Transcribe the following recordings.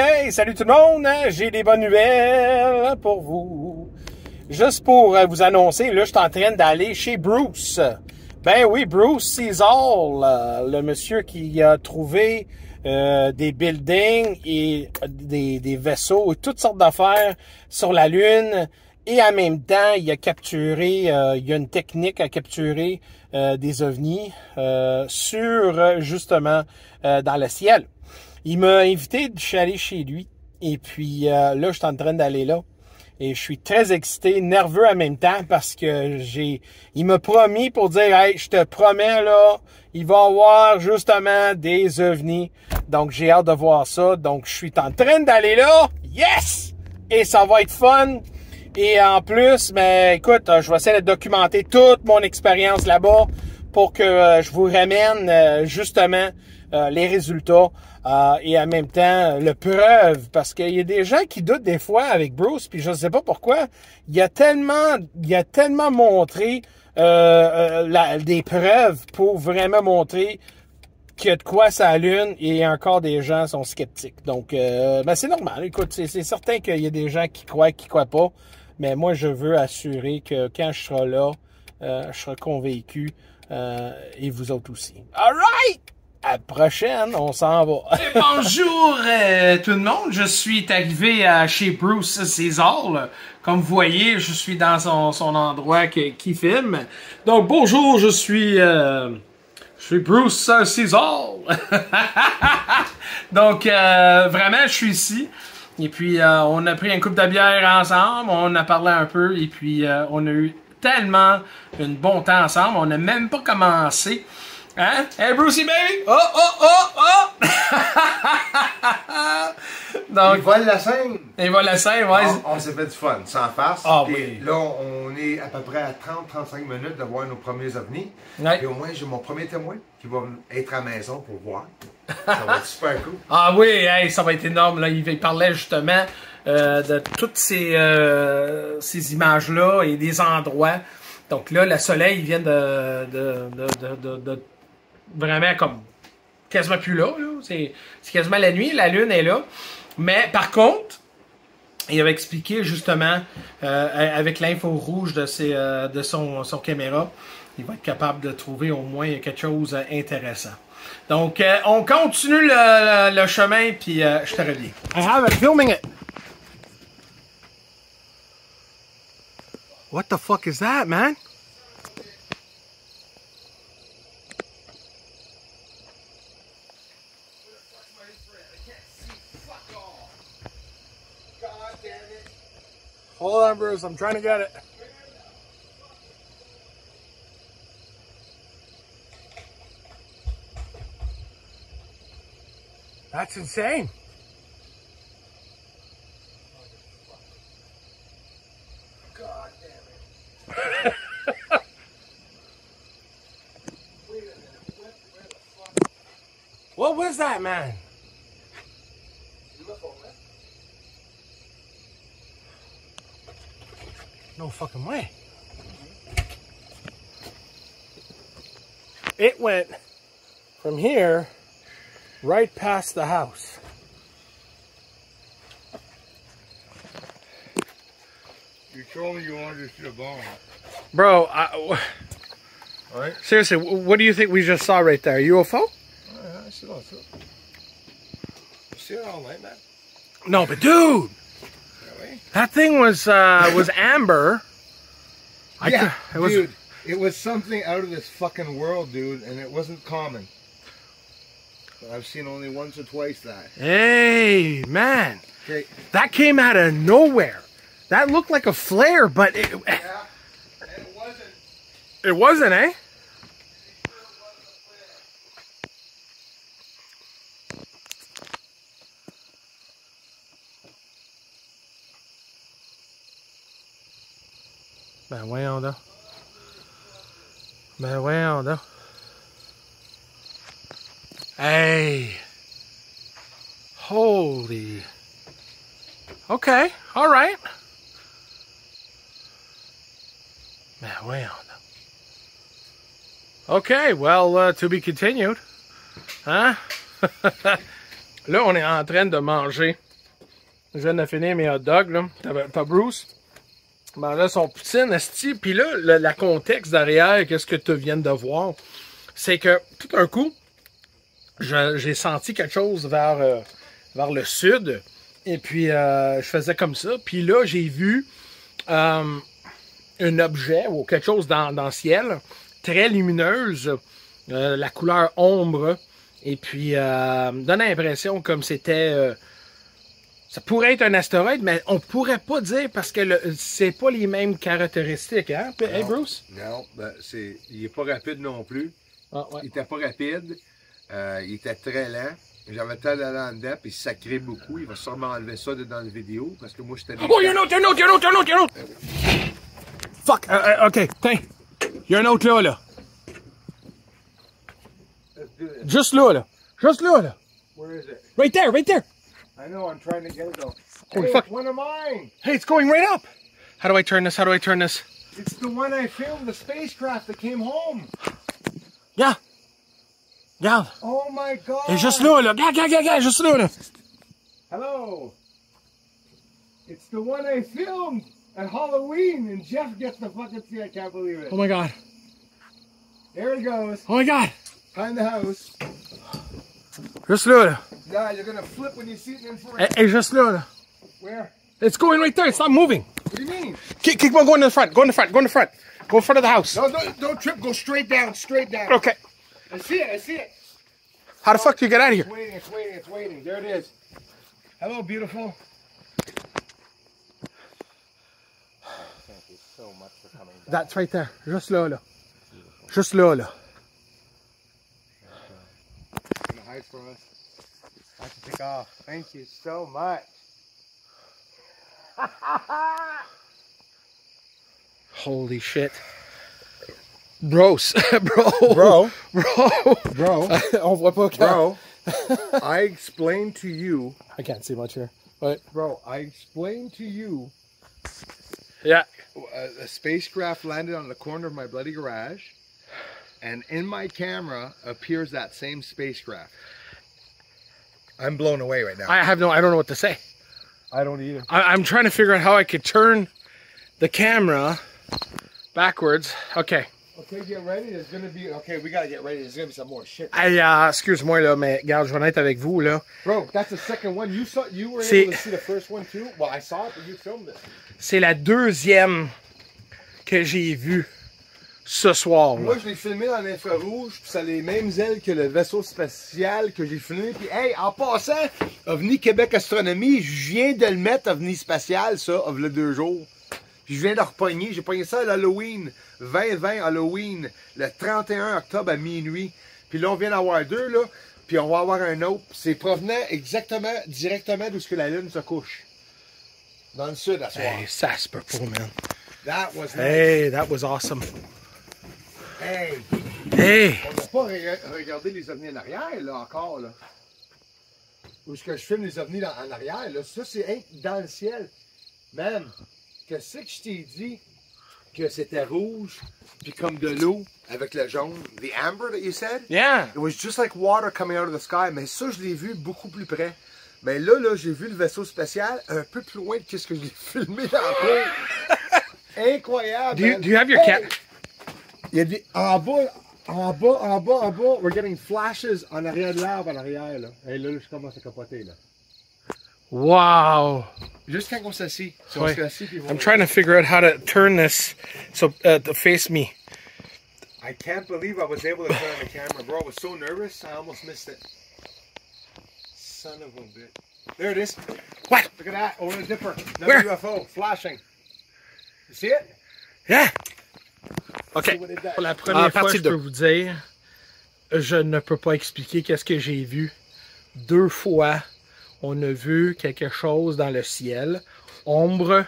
Hey, salut tout le monde! J'ai des bonnes nouvelles pour vous. Juste pour vous annoncer, là, je suis en train d'aller chez Bruce. Ben oui, Bruce Caesar, le monsieur qui a trouvé des buildings et des vaisseaux et toutes sortes d'affaires sur la Lune. Et en même temps, il a capturé, il y a une technique à capturer des ovnis sur, justement, dans le ciel. Il m'a invité, je suis allé chez lui. Et puis là, je suis en train d'aller là. Et je suis très excité, nerveux en même temps parce que il m'a promis pour dire, hey, je te promets là, il va y avoir justement des ovnis. Donc j'ai hâte de voir ça. Donc je suis en train d'aller là. Yes! Et ça va être fun. Et en plus, mais écoute, je vais essayer de documenter toute mon expérience là-bas pour que je vous ramène justement les résultats et en même temps le preuve, parce qu'il y a des gens qui doutent des fois avec Bruce, puis je ne sais pas pourquoi. Il a tellement montré des preuves pour vraiment montrer qu'il y a de quoi ça Lune, et encore des gens sont sceptiques. Donc, ben c'est normal. Écoute, c'est certain qu'il y a des gens qui croient pas. Mais moi, je veux assurer que quand je serai là, je serai convaincu, et vous autres aussi. All right! À la prochaine, on s'en va. Bonjour tout le monde, je suis arrivé chez Bruce Caesar. Là. Comme vous voyez, je suis dans son endroit qui filme. Donc bonjour, je suis Bruce Caesar. Donc vraiment, je suis ici. Et puis on a pris un coupe de bière ensemble, on a parlé un peu et puis on a eu tellement un bon temps ensemble. On n'a même pas commencé. Hein? Hey Brucey baby! Oh oh oh oh! Donc, il vole la scène! Il vole la scène, ouais. On s'est fait du fun, sans farce. Ah et oui. Là, on est à peu près à 30-35 minutes de voir nos premiers ovnis. Ouais. Et au moins, j'ai mon premier témoin qui va être à la maison pour voir. Ça va être super cool. Ah oui, hey, ça va être énorme. Là. Il parlait justement de toutes ces images-là et des endroits. Donc là, le soleil vient de vraiment comme quasiment plus là. C'est quasiment la nuit, la lune est là. Mais par contre, il avait expliqué justement avec l'info rouge de son caméra, il va être capable de trouver au moins quelque chose d'intéressant. Donc, on continue le chemin, puis je te reviens. I have it, filming it. What the fuck is that, man? Hold on, Bruce. I'm trying to get it. That's insane. God damn it. Wait a minute. Where the fuck? What was that, man? UFO, man. No fucking way. It went from here right past the house. You told me you wanted to see a bomb. Bro, Right? seriously, what do you think we just saw right there? A UFO? Yeah, I see all too. You see it all night, man? No, but dude, Really? that thing was amber. Dude, it was something out of this fucking world, dude, and it wasn't common. I've seen only once or twice that. Hey, man, Okay. that came out of nowhere. That looked like a flare, but Yeah, and it wasn't. it wasn't, eh? Ben voyons donc. Ben voyons donc. Hey. Holy. Okay, all right. Ben voyons donc. Okay, well, to be continued. Hein? Là, on est en train de manger Je viens de finir mes hot dogs, là. T'as Bruce. Ben là, son poutine, esti. Puis là, la contexte derrière, qu'est-ce que tu viens de voir, c'est que tout d'un coup, j'ai senti quelque chose vers le sud. Et puis, je faisais comme ça. Puis là, j'ai vu un objet ou quelque chose dans le ciel, très lumineuse, la couleur ombre. Et puis, me donne l'impression comme c'était... ça pourrait être un astéroïde, mais on pourrait pas dire parce que c'est pas les mêmes caractéristiques, hein? Hey, Bruce? Non, ben, il est pas rapide non plus. Ah, ouais. Il était pas rapide. Il était très lent. J'avais le temps d'aller en dedans, puis ça crée beaucoup. Il va sûrement enlever ça dans la vidéo, parce que moi, j'étais... Oh, il y a un autre! Fuck! OK, tiens. Il y a un autre là. Juste là. Where is it? Right there. I know, I'm trying to get it though. Holy Hey, fuck. it's one of mine! Hey, it's going right up! How do I turn this? It's the one I filmed, the spacecraft that came home! Regarde! Oh my god! Il est juste là! Regarde, juste là! Hello! It's the one I filmed at Halloween, and Jeff gets to fucking see. I can't believe it. Oh my god! There he goes. Oh my god! Behind the house. Juste là! Nah, you're gonna flip when you see it in infrared. Hey, juste là! Where? It's going right there. It's not moving. What do you mean? Keep on going in the front. Go in the front. Go in front of the house. No, don't trip. Go straight down. Okay. I see it. How the fuck do you get out of here? It's waiting. There it is. Hello, beautiful. Thank you so much for coming back. That's right there. Juste là. Juste là. Gonna hide for us. I have to take off. Thank you so much. Holy shit. Bros. Bro. On voit pas Bro, I explained to you. I can't see much here. But Bro, I explained to you. yeah. A spacecraft landed on the corner of my bloody garage, and in my camera appears that same spacecraft. I'm blown away right now. I don't know what to say. I don't either. I'm trying to figure out how I could turn the camera backwards. Okay. Okay, get ready. There's gonna be. Okay, we gotta get ready. There's gonna be some more shit. Hey, excuse-moi là, mais regarde, je vais en être avec vous là. Bro, that's the second one. You were C'est- able to see the first one too. Well, I saw it, but you filmed it. C'est la deuxième que j'ai vue ce soir. Moi, je l'ai filmé dans l'infrarouge, puis ça a les mêmes ailes que le vaisseau spatial que j'ai filmé. Puis, hey, en passant, OVNI Québec Astronomie, je viens de le mettre, OVNI Spatial, ça, le 2 jours. Puis je viens de repogner, j'ai pogné ça à l'Halloween, 2020 Halloween, le 31 octobre à minuit. Puis là, on vient d'avoir 2, là, puis on va avoir un autre. C'est provenant directement d'où ce que la Lune se couche. Dans le sud, à soir. Hey, ça se peut pas, man. That was nice. Hey, that was awesome. Hey! Hey! On n'a pas regardé les ovnis en arrière, là, encore, là. Où est-ce que je filme les ovnis en arrière, là? Ça, c'est dans le ciel. Man, qu'est-ce que je t'ai dit que c'était rouge, puis comme de l'eau avec le jaune? The amber that you said? Yeah! It was just like water coming out of the sky. Mais ça, je l'ai vu beaucoup plus près. Mais là, j'ai vu le vaisseau spatial un peu plus loin que ce que je l'ai filmé dans la cour. Incroyable! Do you have your Hey! cat? Il y a des... En bas, we're getting flashes en arrière de l'arbre, en arrière, là. Et là, je commence à capoter, là. Wow! Juste quand on s'assit. Si on Ouais. s'assit, puis I'm trying to figure out how to turn this so to face me. I can't believe I was able to turn on the camera, bro. I was so nervous, I almost missed it. Son of a bitch. There it is. What? Look at that, over the dipper. Another Where? UFO, flashing. You see it? Yeah! OK. what it does. Pour la première fois, partie je peux vous dire, je ne peux pas expliquer qu'est-ce que j'ai vu. 2 fois, on a vu quelque chose dans le ciel, ombre,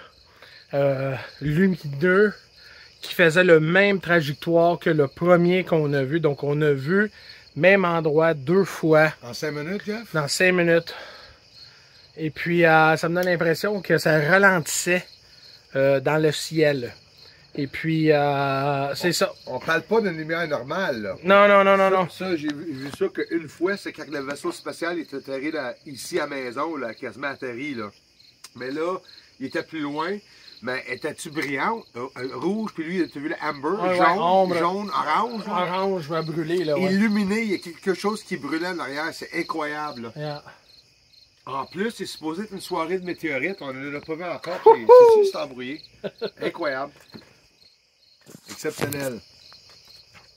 lumineux, qui faisait le même trajectoire que le premier qu'on a vu. Donc, on a vu même endroit 2 fois En 5 minutes, Jeff? dans 5 minutes. Et puis, ça me donne l'impression que ça ralentissait dans le ciel. Et puis, c'est ça. On parle pas d'une lumière normale, là. Non. Ça, j'ai vu ça qu'une fois, c'est quand le vaisseau spatial est atterri là, ici à la maison, là, quasiment atterri, là. Mais là, il était plus loin. Mais étais-tu brillant? Rouge, puis lui, tu as vu le amber? Ouais, jaune, ouais, jaune, orange. Orange va brûler, là. Ouais. Illuminé, il y a quelque chose qui brûlait en arrière. C'est incroyable. Là. Yeah. En plus, c'est supposé être une soirée de météorites. On ne l'a pas vu encore. C'est embrouillé. Incroyable. Exceptionnel.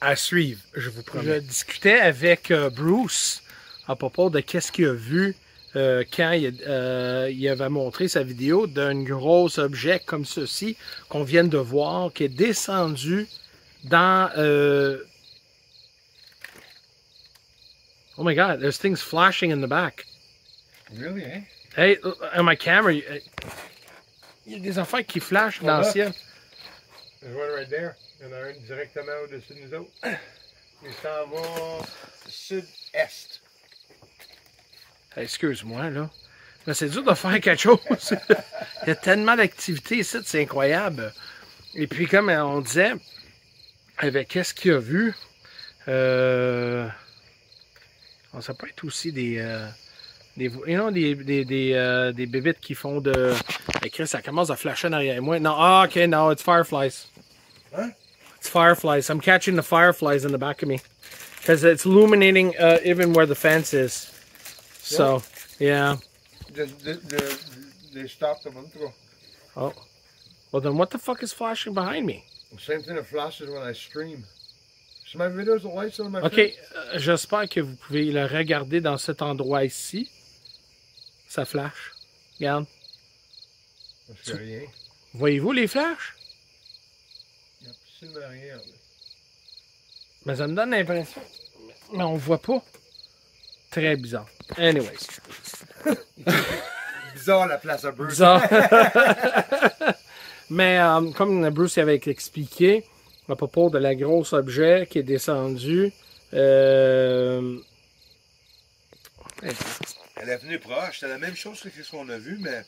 À suivre, je vous promets. Je discutais avec Bruce à propos de qu'est-ce qu'il a vu quand il avait montré sa vidéo d'un gros objet comme ceci qu'on vient de voir, qui est descendu dans... Oh my God, there's things flashing in the back. Really, hein? Hey, on my camera, il y a des affaires qui flashent dans le ciel. There's one right there. Il y en a un directement au-dessus de nous autres. Il s'en va sud-est. Hey, excuse-moi, là. Mais c'est dur de faire quelque chose. Il y a tellement d'activités ici, c'est incroyable. Et puis, comme on disait, avec qu'est-ce qu'il a vu, ça peut être aussi des bébites qui font de... Écrit, ça commence à flasher derrière moi. Non, ok, no, it's fireflies. Hein? It's fireflies. I'm catching the fireflies in the back of me. Because it's illuminating even where the fence is. So, yeah. They stopped a month ago. Oh. Well, then what the fuck is flashing behind me? Same thing that flashes when I stream. So my videos, the lights on my Ok, j'espère que vous pouvez le regarder dans cet endroit ici. Ça flash. Regarde. C'est rien. Voyez-vous les flashs? Il n'y a absolument rien. Là. Mais ça me donne l'impression. Mais on voit pas. Très bizarre. Anyways. Bizarre la place à Bruce. Bizarre. Mais comme Bruce avait expliqué, à propos de la grosse objet qui est descendu, Elle est venue proche. C'était la même chose que ce qu'on a vu, mais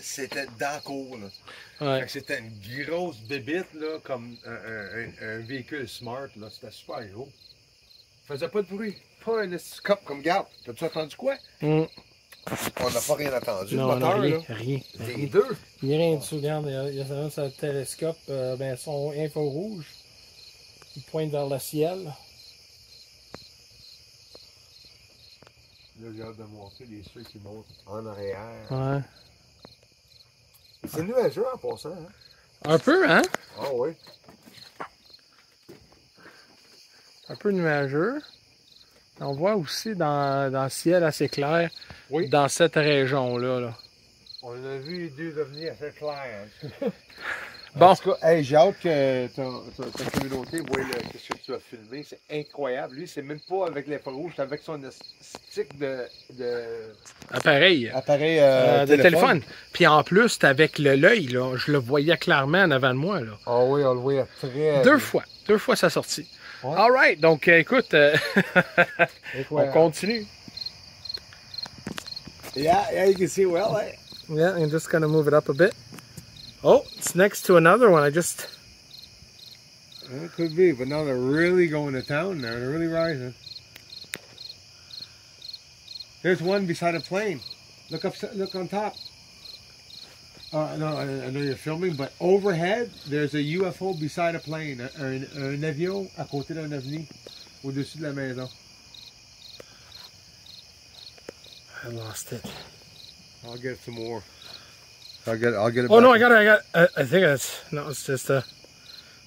c'était dans le cours. Là. Ouais. C'était une grosse bébite, là, comme un véhicule smart. Là. C'était super gros. Ça faisait pas de bruit. Pas un cop comme garde. T'as-tu entendu quoi? Mm. On n'a pas rien entendu. Non, le moteur, rien, là. rien. Les deux. Il n'y a rien dessus. Regarde, il y a un télescope, son infrarouge. Il pointe vers le ciel. Là, j'ai hâte de montrer les ceux qui montent en arrière. Ouais. C'est nuageux en passant. Hein? Un peu, hein? Ah oui. Un peu nuageux. On voit aussi dans le ciel assez clair, Oui. dans cette région-là. Là. On a vu deux ovnis assez clairs. Bon. En tout cas, hey, j'ai hâte que ta communauté voie ce que tu as filmé. C'est incroyable. Lui, c'est même pas avec l'infrarouge, c'est avec son stick de Appareil. de téléphone. Puis en plus, c'est avec l'œil, là. Je le voyais clairement en avant de moi. Là. Ah oui, on le voyait très... Deux fois sa sortie. Ouais. All right. Donc, écoute, on continue. Yeah, you can see well, eh? Yeah, I'm just going to move it up a bit. Oh, it's next to another one. It could be, but now they're really going to town now. They're really rising. There's one beside a plane. Look on top. No, I know you're filming, but overhead, there's a UFO beside a plane. Un avion à côté d'un ovni au-dessus de la maison. I lost it. I'll get some more. I'll get it. Oh, back. no, I think it's just a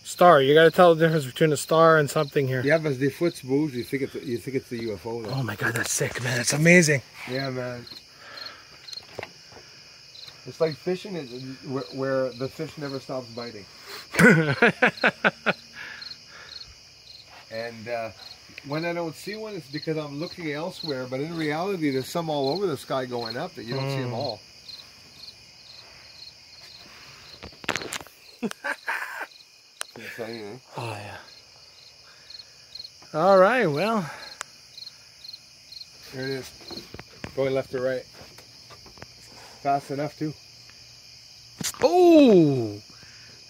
star. You got to tell the difference between a star and something here. Yeah, but des fois tu bouges, you think it's the UFO. Though. Oh my God, that's sick, man. It's amazing. Yeah, man. It's like fishing is where the fish never stops biting. And when I don't see one, it's because I'm looking elsewhere. But in reality, there's some all over the sky going up that you don't see them all. Insane, eh? Oh, yeah. All right, well. There it is. Going left to right. Fast enough, too. Oh,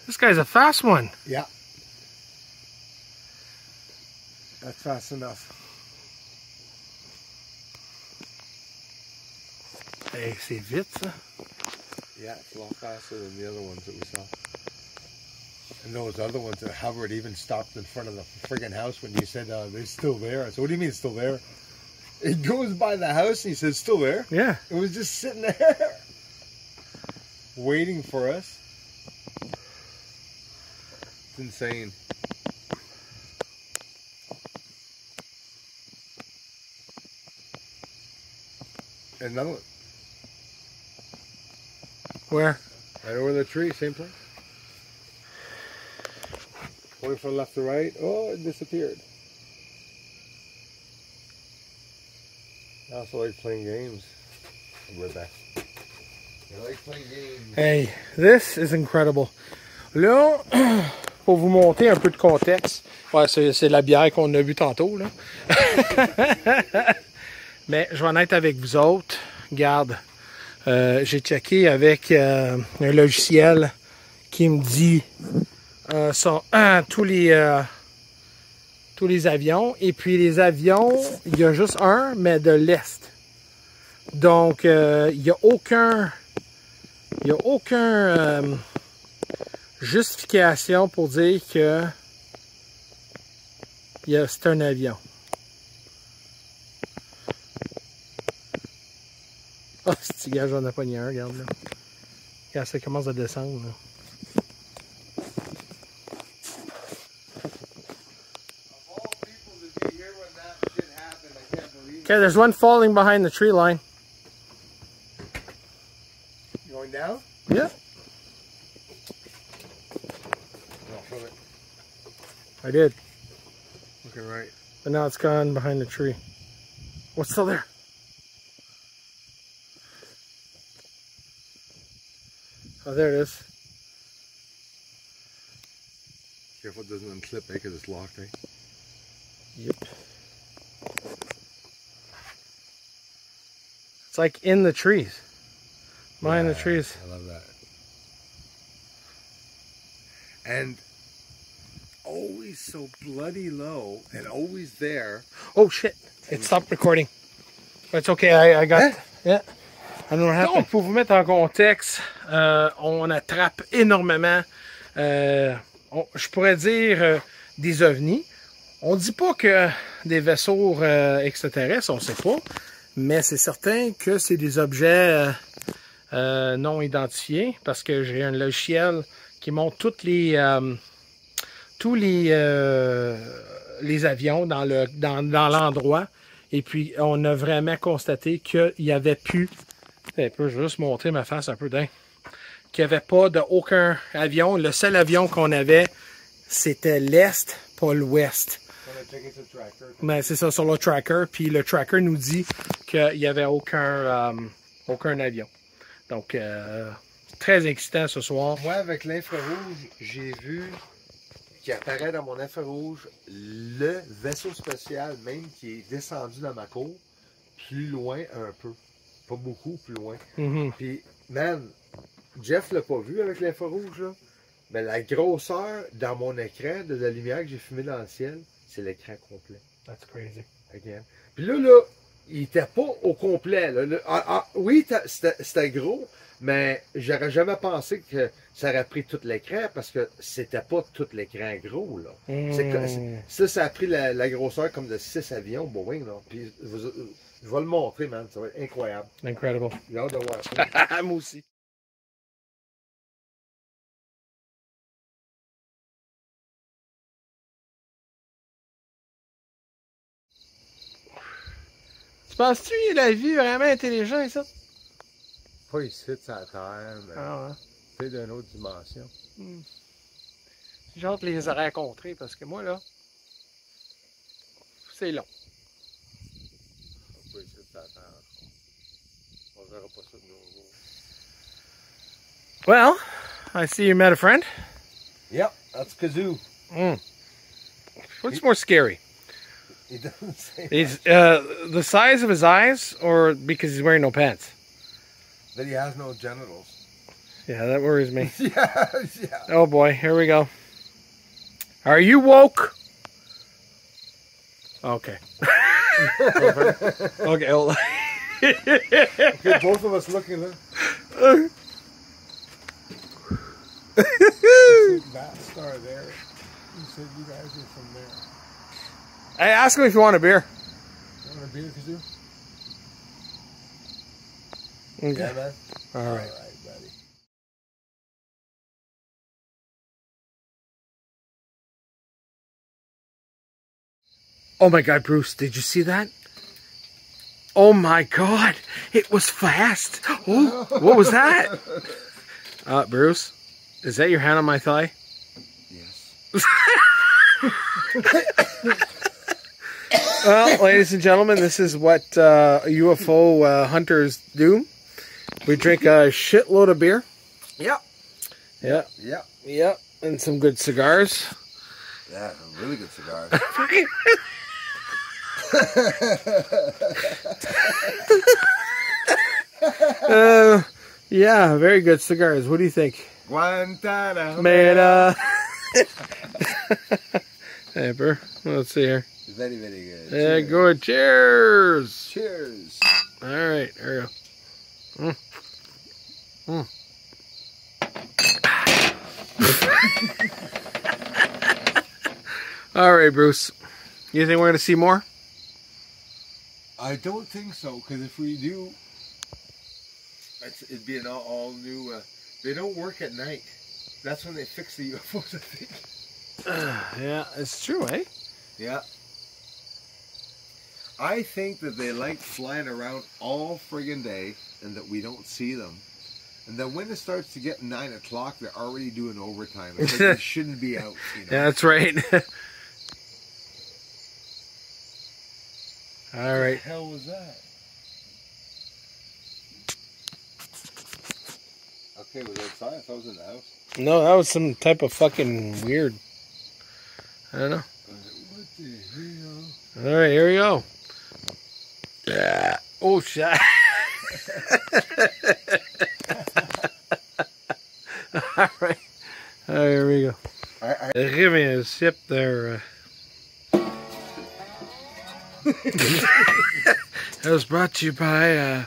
this guy's a fast one. Yeah. That's fast enough. Hey, c'est vite, ça. Yeah, it's a lot faster than the other ones that we saw. And those other ones that hovered even stopped in front of the friggin' house when you said they're still there. I said, what do you mean it's still there? It goes by the house and he says, still there? Yeah. It was just sitting there. Waiting for us. It's insane. Another one. Where? Right over the tree, same place. Going from left to right. Oh, it disappeared. I also like playing games. We're back. I like playing games. Hey, this is incredible. Là, pour vous montrer un peu de contexte, ouais, c'est la bière qu'on a bu tantôt, là. Mais je vais en être avec vous autres. Regarde, j'ai checké avec un logiciel qui me dit tous les avions. Et puis les avions, il y a juste un, mais de l'Est. Donc, il n'y a aucun justification pour dire que c'est un avion. Ah, oh, ce petit gars, j'en ai pas ni un, regarde là. Regarde, ça commence à descendre, là. Okay, there's one falling behind the tree line. Going down? Yeah. No, from it. I did. Looking right. But now it's gone behind the tree. What's still there? Oh, there it is. Careful it doesn't unclip, eh? Because it's locked, eh? Yep. It's like in the trees. Behind the trees. I love that. And always so bloody low and always there. Oh shit! It stopped recording. But it's okay, I got it. Yeah. I don't know what happened. Donc, pour vous mettre en contexte, on attrape énormément, je pourrais dire, des ovnis. On dit pas que des vaisseaux extraterrestres, on sait pas. Mais c'est certain que c'est des objets non identifiés parce que j'ai un logiciel qui montre tous les avions dans l'endroit. Et puis, on a vraiment constaté qu'il n'y avait plus... Je vais juste montrer ma face un peu dingue. Qu'il n'y avait pas d'aucun avion. Le seul avion qu'on avait, c'était l'Est, pas l'Ouest. Mais c'est ça, sur le tracker. Puis le tracker nous dit qu'il n'y avait aucun avion. Donc, très excitant ce soir. Moi, avec l'infrarouge, j'ai vu qu'il apparaît dans mon infrarouge le vaisseau spatial même qui est descendu dans ma cour, plus loin un peu. Pas beaucoup, plus loin. Mm-hmm. Puis, man, Jeff l'a pas vu avec l'infrarouge, là. Mais la grosseur dans mon écran de la lumière que j'ai fumée dans le ciel, c'est l'écran complet. That's crazy. Again. Puis là, il était pas au complet. Là. Oui, c'était gros, mais j'aurais jamais pensé que ça aurait pris tout l'écran parce que c'était pas tout l'écran gros. Là. Ça a pris la grosseur comme de 6 avions Boeing. Là. Puis, je vais le montrer, man. Ça va être incroyable. Incredible. J'ai hâte de voir ça. Moi aussi. Tu penses-tu qu'il a la vie vraiment intelligente, ça? Pas ici, sur la Terre, mais peut-être d'une autre dimension. J'ai hâte de les rencontrer parce que moi, là, c'est long. Pas ici, sur la Terre. On verra pas ça de nouveau. Well, I see you met a friend. Yep, that's Kazoo. What's more scary? He doesn't say He's the size of his eyes, or because he's wearing no pants? that he has no genitals. Yeah, that worries me. Yeah. Oh boy, here we go. Are you woke? Okay. Okay, hold on. Okay, both of us looking. That star there. You said you guys are from there. Hey, ask him if you want a beer. You want a beer, Kazoo? Okay. Yeah, man. All right. All right, buddy. Oh my God, Bruce, did you see that? Oh my God, it was fast. Oh, what was that? Bruce, is that your hand on my thigh? Yes. Well, ladies and gentlemen, this is what UFO hunters do. We drink a shitload of beer. Yep. Yeah. Yep. Yep. And some good cigars. Yeah, a really good cigar. Yeah, very good cigars. What do you think? Guantanamo. Hey, bro. Let's see here. Very, very good. Yeah, good. Cheers. Cheers. All right, there we go. All right, Bruce. You think we're going to see more? I don't think so, because if we do, it'd be an all new. They don't work at night. That's when they fix the UFOs, I think. Yeah, it's true, eh? Yeah. I think that they like flying around all friggin' day and that we don't see them. And then when it starts to get 9 o'clock, they're already doing overtime. It's like they shouldn't be out, you know? Yeah, that's right. All right. What the hell was that? Okay, was that outside? I thought it was in the house. No, that was some type of fucking weird. I don't know. What the hell? All right, here we go. Yeah. Oh, shit. All right. All right, here we go. Give me a sip there. That was brought to you by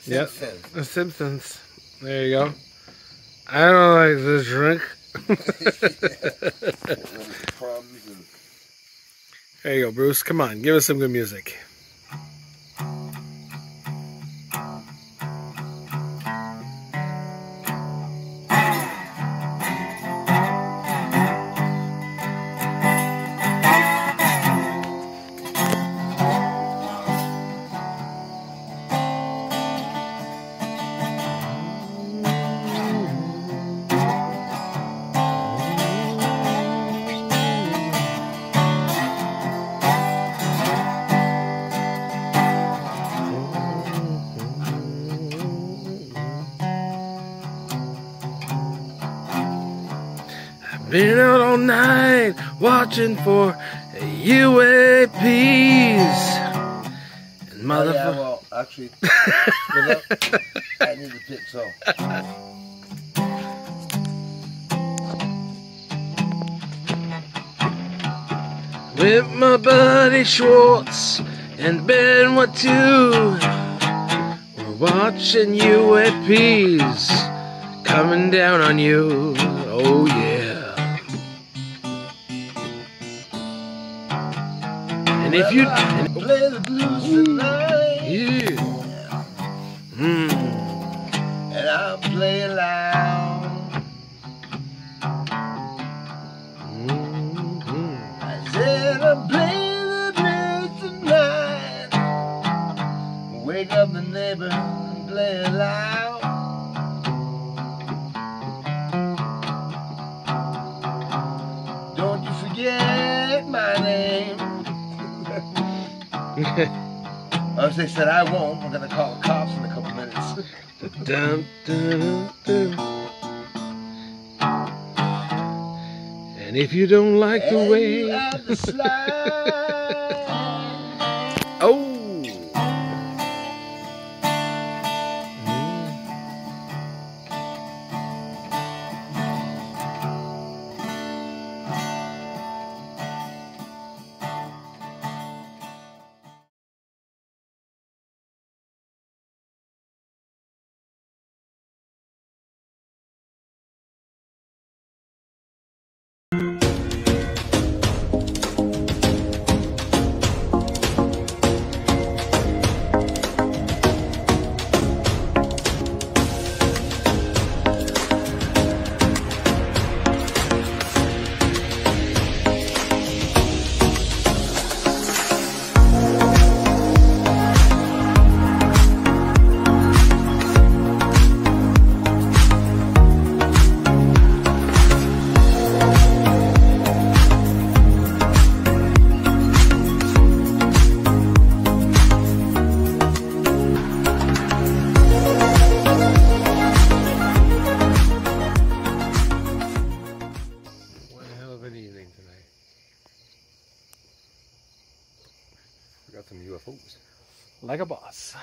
Simpsons. The Simpsons. There you go. I don't like this drink. Crumbs and... There you go, Bruce. Come on, give us some good music. Been out all night watching for UAPs. And Oh, yeah, well, actually, you know, I need to pick so. With my buddy Schwartz and Ben Watu, we're watching UAPs coming down on you. Oh yeah. And if you Play the blues tonight, yeah. and I'm playing loud. I said I'm playing the blues tonight. Wake up the neighbor and play it loud. Don't you forget my name. As they said, I won't. We're gonna call the cops in a couple minutes. Dun, dun, dun, dun. And if you don't like the And way you have to slide. oh got some UFOs. Like a boss.